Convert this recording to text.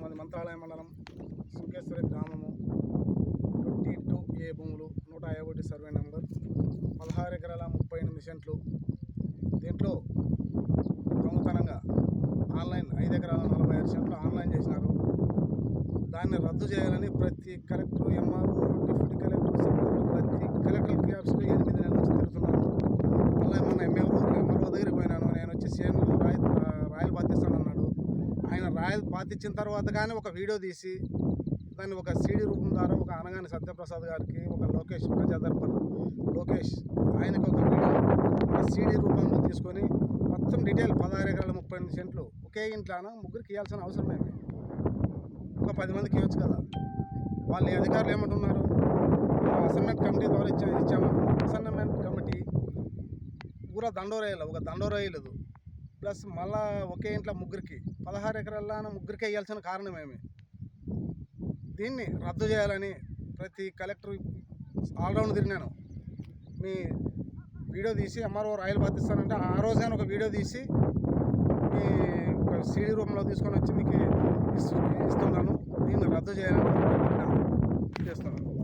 మాది మంత్రాలయ మండలం సుంకేశ్వరి గ్రామము 22A భూములు 151 సర్వే నెంబర్ 16 ఎకరాల 38 సెంట్లు. దీంట్లో దొంగతనంగా ఆన్లైన్ 5 ఎకరాల 46 సెంట్లు ఆన్లైన్ చేసినారు. దాన్ని రద్దు చేయాలని ప్రతి collector, MRO, deputy collector, sub collector ప్రతి కలెక్టర్ ఆఫీస్లో 8 నెలల నుంచి తిరుగుతున్నాను. మళ్ళీ మొన్న ఎంఆర్ఓ దగ్గరికి పోయినాను. నేను వచ్చి సీఎంలు రాయలు పాతిస్తానన్నాడు. ఆయన రాయలు పాతిచ్చిన తర్వాత కానీ ఒక వీడియో తీసి దాన్ని ఒక సీడీ రూపం ద్వారా ఒక అనగాని సత్యప్రసాద్ గారికి, ఒక లోకేష్ ప్రజాదర్పణ లోకేష్ ఆయనకి ఒక వీడియో ఒక సీడీ రూపంలో తీసుకొని మొత్తం డీటెయిల్ 16 ఎకరాల 38 సెంట్లు ఒకే ఇంట్లోన ముగ్గురికి ఇవ్వాల్సిన అవసరం ఏమి? ఒక 10 మందికి ఇవ్వచ్చు కదా. వాళ్ళ అధికారులు ఏమంటున్నారు? అసైన్మెంట్ కమిటీ ద్వారా ఇచ్చామంటున్నారు. అసైన్మెంట్ కమిటీ పూరా దండోరాయలేదు, ఒక దండోరాయలేదు. ప్లస్ మళ్ళా ఒకే ఇంట్లో ముగ్గురికి 16 ఎకరాల ముగ్గురికే ఇవ్వాల్సిన కారణం ఏమి? దీన్ని రద్దు చేయాలని ప్రతి కలెక్టర్ ఆల్రౌండ్ తిరిగినాను. మీ వీడియో తీసి ఎంఆర్ఓ రాయలు పాతిస్తానంటే ఆ రోజే ఒక వీడియో తీసి మీ ఒక సీడీ రూపంలో తీసుకొని వచ్చి మీకు ఇస్తున్నాను. దీన్ని రద్దు చేయాలని చేస్తున్నాను.